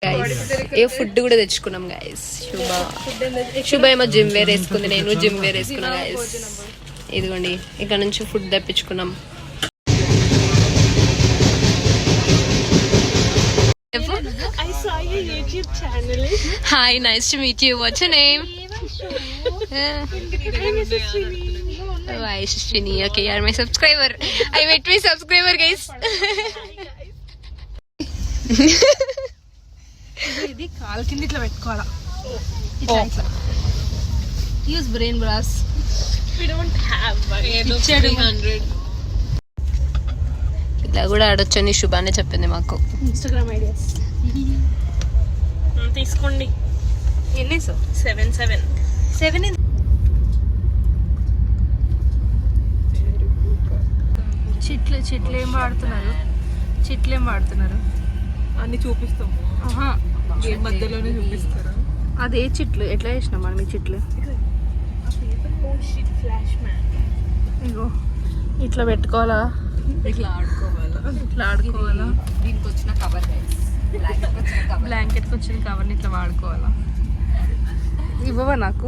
Guys ఏ food కూడా తెచ్చుకున్నాం guys. శుభ ఏమో జిమ్ వేర్ వేసుకుంది, నేను జిమ్ వేర్ వేసుకున్నా గైస్. ఇదిగోండి ఇక్కడ నుంచి food తెప్పించుకున్నాం. Hi, nice to meet you. What's your name? Why is Shini? Okay, you are my subscriber. I met my subscriber, guys. ఇది కాల్ కింద ఇట్లా పెట్టుకోవాలా. ఇట్లా use brain brass. We don't have 300. ఇలా కూడా ఆడొచ్చని శుభానే చెప్పింది మాకు. ఇన్స్టాగ్రామ్ ఐడియాస్ తీసుకోండి. ఎన్ని? 7 చిట్లు ఏం వాడుతున్నారు అన్ని చూపిస్తాం. మధ్యలోనే చూపిస్తారు. అదే చిట్లు ఎట్లా చేసినాం మనం? ఈ చిట్లు ఇగో ఇట్లా పెట్టుకోవాలా, ఇట్లా ఆడుకోవాలా. దీనికి వచ్చిన కవర్, బ్లాంకెట్కి వచ్చిన కవర్ని ఇట్లా వాడుకోవాలా. ఇవ్వవా నాకు?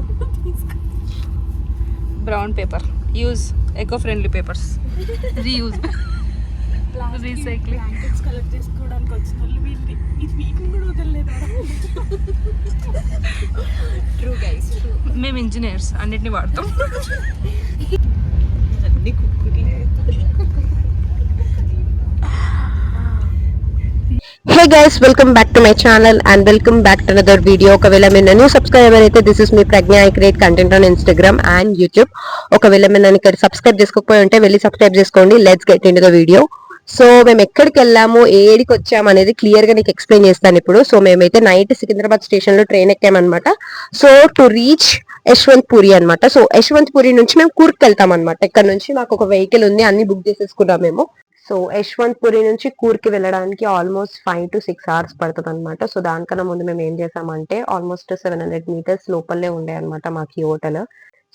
Brown paper use, eco friendly papers, reuse, recycling. Collect చేసుకోవడానికి వచ్చిన వాళ్ళు వీటిని కూడా వదలలేదు. ట్రూ గైస్, మేము ఇంజనీర్స్ అన్నిటిని వాడతాం. అన్ని కుక్కులే. Hey guys, welcome back to my channel and welcome back to another video. ఒకవేళ మీరు న్యూ సబ్స్క్రైబర్ అయితే this is me Pragna. I create content on Instagram and YouTube. ఒకవేళ మీరు నన్ను ఇక్కడ సబ్స్క్రైబ్ చేసుకోకపోయి ఉంటే వెళ్ళి సబ్స్క్రైబ్ చేసుకోండి. Let's get into the video. So మేము ఎక్కడికి వెళ్ళాము, ఏడికి వచ్చాము అనేది క్లియర్ గా నీకు ఎక్స్ప్లెయిన్ చేస్తాను ఇప్పుడు. సో మేమైతే నైట్ సికింద్రాబాద్ స్టేషన్ లో train ఎక్కామన్నమాట. So to reach Yesvantpur అనమాట. సో యశ్వంత్పురి నుంచి మేము కూర్కి వెళ్తాం అనమాట. ఇక్కడ నుంచి మాకు ఒక వెహికల్ ఉంది, అన్ని బుక్ చేసేసుకున్నాం మేము. సో యశ్వంత్పురి నుంచి కూర్కి వెళ్ళడానికి ఆల్మోస్ట్ 5 to 6 hours పడుతుంది అనమాట. సో దానికన్నా ముందు మేము ఏం చేసామంటే ఆల్మోస్ట్ 700 meters లోపలే ఉండే అనమాట మాకు ఈ హోటల్.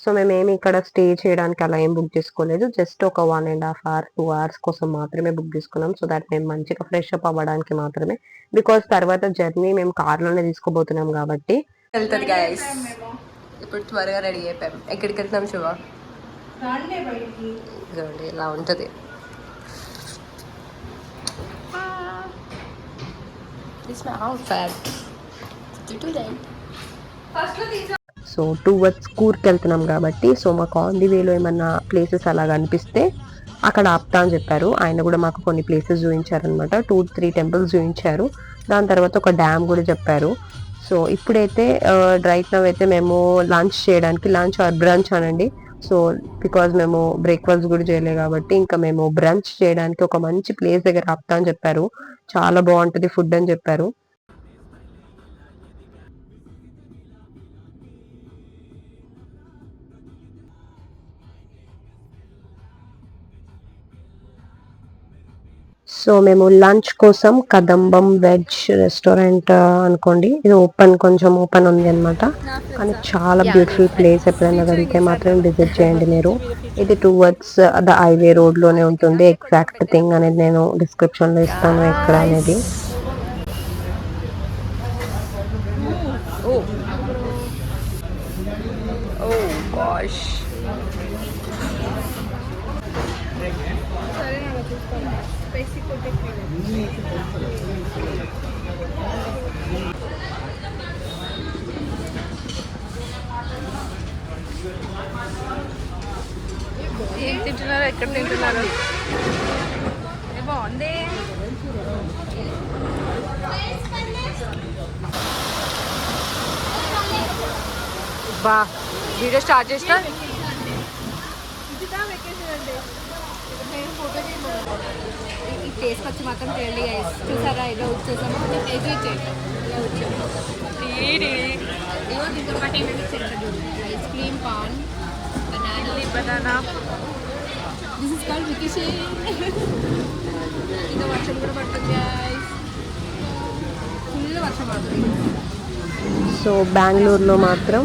సో మేమేమి ఇక్కడ స్టే చేయడానికి అలా ఏం బుక్ చేసుకోలేదు. జస్ట్ ఒక 1.5 hours 2 hours కోసం మాత్రమే బుక్ చేసుకున్నాం. సో దట్ మేము మంచిగా ఫ్రెష్ అప్ అవ్వడానికి మాత్రమే. బికాస్ తర్వాత జర్నీ మేము కార్లోనే తీసుకోబోతున్నాం కాబట్టి వెళ్తుంది గైస్. ఇప్పుడు త్వరగా రెడీ అయిపోయాం. ఎక్కడికి వెళ్తాం శుభ? ఇదిగోండి ఇలా ఉంటుంది. సో టువర్డ్స్ కూర్కి వెళ్తున్నాం కాబట్టి సో మాకు ఆన్ ది వేలో ఏమన్నా ప్లేసెస్ అలా కనిపిస్తే అక్కడ ఆపుతా అని చెప్పారు. ఆయన కూడా మాకు కొన్ని ప్లేసెస్ చూపించారనమాట. 2-3 temples చూపించారు. దాని తర్వాత ఒక డ్యామ్ కూడా చెప్పారు. సో ఇప్పుడైతే రైట్ నౌ అయితే మేము లంచ్ చేయడానికి, లంచ్ ఆర్ బ్రంచ్ అనండి. సో బికాజ్ మేము బ్రేక్ఫాస్ట్ కూడా చేయలేదు కాబట్టి ఇంకా మేము బ్రంచ్ చేయడానికి ఒక మంచి ప్లేస్ దగ్గర ఆపుతా అని చెప్పారు. చాలా బాగుంటుంది ఫుడ్ అని చెప్పారు. సో మేము లంచ్ కోసం కదంబం వెజ్ రెస్టారెంట్ అనుకోండి, ఇది కొంచెం ఓపెన్ ఉంది అనమాట. కానీ చాలా బ్యూటిఫుల్ ప్లేస్. ఎప్పుడైనా వెళ్తే మాత్రం విజిట్ చేయండి మీరు. ఇది టువర్డ్స్ ద హైవే రోడ్ లోనే ఉంటుంది. ఎగ్జాక్ట్ థింగ్ అనేది నేను డిస్క్రిప్షన్ లో ఇస్తాను ఎక్కడ అనేది. ఏం తింటున్నారు, ఎక్కడ తింటున్నారు? బాగుంది. బా వీడియో స్టార్ట్ చేస్తా. ఈ ప్లేస్ వచ్చి మాత్రం క్లియర్లీ గైస్ చూసారా? ఇలా వచ్చేసాము. దీంతో పాటు ఏంటంటే ice cream, paan, banana. This is called వికిషే. ఇంకా వర్షం కూడా పడుతుంది గైస్, ఫుల్ వర్షం పడుతుంది. సో బెంగళూరులో మాత్రం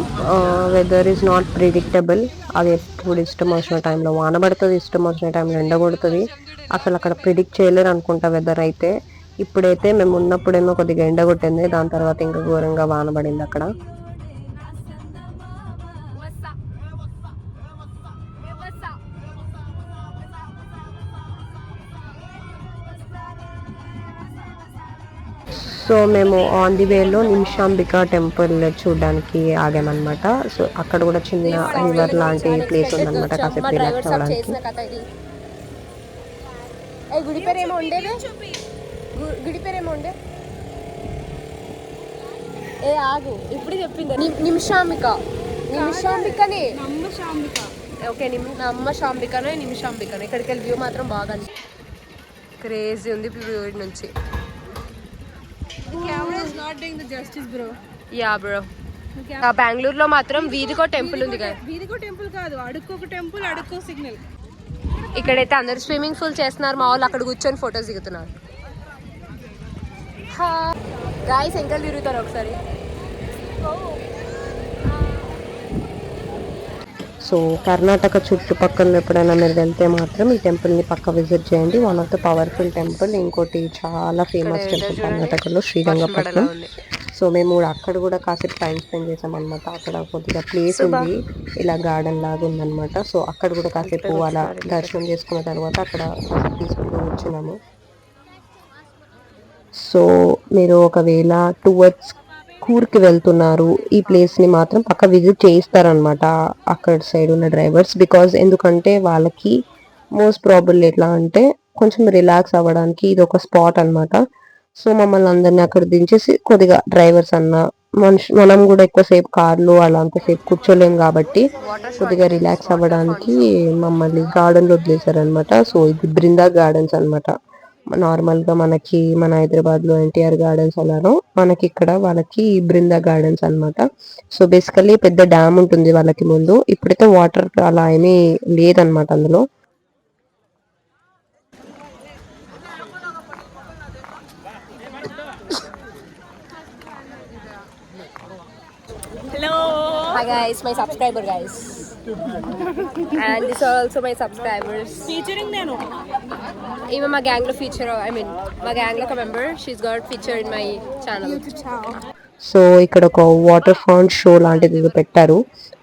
వెదర్ ఈజ్ నాట్ ప్రిడిక్టబుల్. అది ఎప్పుడు ఇష్టం వచ్చిన టైంలో వాన పడుతుంది, ఇష్టం వచ్చిన టైంలో ఎండ కొడుతుంది. అసలు అక్కడ ప్రిడిక్ట్ చేయలేరు అనుకుంటా వెదర్ అయితే. ఇప్పుడైతే మేము ఉన్నప్పుడేమో కొద్దిగా ఎండ కొట్టింది, దాని తర్వాత ఇంకా ఘోరంగా వాన పడింది అక్కడ. సో మేము ఆన్ ది వేలో నిమిషాంబిక టెంపుల్ చూడడానికి ఆగామన్నమాట. సో అక్కడ కూడా చిన్న రివర్ లాంటి ప్లేస్ ఉందన్నమాట, కాసేపు రిలాక్స్ అవ్వడానికి. గుడి పేరేమో ఉండేది, గుడి పేరేమో ఉండే, ఏ ఆగు ఇప్పుడు చెప్పింది. నిమిషాంబికనే, ఓకే నమ్మశాంబికనే నిమిషాంబికనే. ఇక్కడికి వెళ్ళి వ్యూ మాత్రం బాగా క్రేజీ ఉంది వ్యూ నుంచి. యా బ్రో, బెంగళూరులో మాత్రం వీధికో టెంపుల్ ఉంది కదా. వీధికో టెంపుల్ కాదు, అడుక్కొక టెంపుల్, అడుక్కో సిగ్నల్. ఇక్కడైతే అందరు స్విమ్మింగ్ పూల్ చేస్తున్నారు, మా వాళ్ళు అక్కడ కూర్చొని ఫొటోస్ దిగుతున్నారు. గాయ్స్ ఎంకల్ తిరుగుతారు ఒకసారి. సో కర్ణాటక చుట్టుపక్కల ఎప్పుడైనా మీరు వెళ్తే మాత్రం ఈ టెంపుల్ని పక్క విజిట్ చేయండి. One of the powerful temple. ఇంకోటి చాలా ఫేమస్ టెంపుల్ కర్ణాటకలో, శ్రీరంగపట్నం. సో మేము అక్కడ కూడా కాసేపు టైం స్పెండ్ చేసాం అనమాట. అక్కడ కొద్దిగా ప్లేస్ ఉంది, ఇలా గార్డెన్ లాగా ఉందన్నమాట. సో అక్కడ కూడా కాసేపు అలా దర్శనం చేసుకున్న తర్వాత అక్కడ పీస్ఫుల్గా కూర్చున్నాము. సో మీరు ఒకవేళ టువర్డ్స్ కూర్కి వెళ్తున్నారు, ఈ ప్లేస్ని మాత్రం పక్క విజిట్ చేయిస్తారనమాట అక్కడ సైడ్ ఉన్న డ్రైవర్స్. బికాజ్ ఎందుకంటే వాళ్ళకి మోస్ట్ ప్రాబుల్ ఎట్లా అంటే కొంచెం రిలాక్స్ అవ్వడానికి ఇది ఒక స్పాట్ అనమాట. సో మమ్మల్ని అందరినీ అక్కడ దించేసి కొద్దిగా డ్రైవర్స్ అన్న మనం కూడా ఎక్కువసేపు కార్లు అలా అంతసేపు కూర్చోలేం కాబట్టి కొద్దిగా రిలాక్స్ అవ్వడానికి మమ్మల్ని గార్డెన్లో వదిలేశారనమాట. సో ఇది బృందా గార్డెన్స్ అనమాట. నార్మల్గా మనకి మన హైదరాబాద్లో ఎన్టీఆర్ గార్డెన్స్ అలానో మనకి ఇక్కడ వాళ్ళకి బృందా గార్డెన్స్ అనమాట. సో బేసికల్లీ పెద్ద డ్యామ్ ఉంటుంది వాళ్ళకి ముందు. ఇప్పుడైతే వాటర్ అలా ఏమీ లేదనమాట అందులో. Hi guys, my subscriber guys. And this are also my subscribers. Featuring నేను. Even my gang lo feature, my gang lo member, she's got feature in my channel. So ఇక్కడ ఒక వాటర్ ఫౌంట్ షో లాంటిది ఏదో పెట్టారు.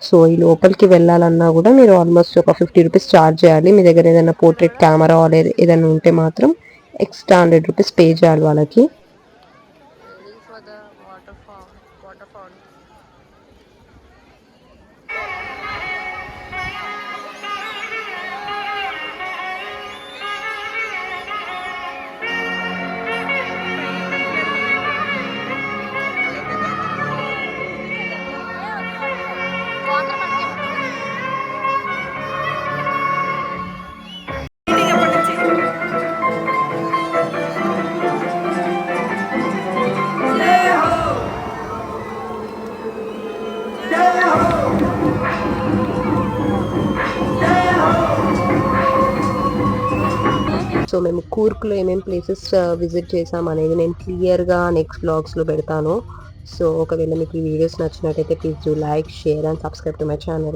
So ఈ లోపలికి వెళ్ళాలన్నా కూడా మీరు ఆల్మోస్ట్ ఒక 50 రూపీస్ ఛార్జ్ చేయాలి. మీ దగ్గర ఏదైనా పోర్ట్రేట్ కెమెరా ఏదైనా ఉంటే మాత్రం ఎక్స్ట్రా 100 రూపీస్ పే చేయాలి వాళ్ళకి. సో మేము కూర్గ్లో ఏమేమి ప్లేసెస్ విజిట్ చేసాం అనేది నేను క్లియర్గా నెక్స్ట్ వ్లాగ్స్లో పెడతాను. సో ఒకవేళ మీకు ఈ వీడియోస్ నచ్చినట్టయితే please do like, share and subscribe to my channel.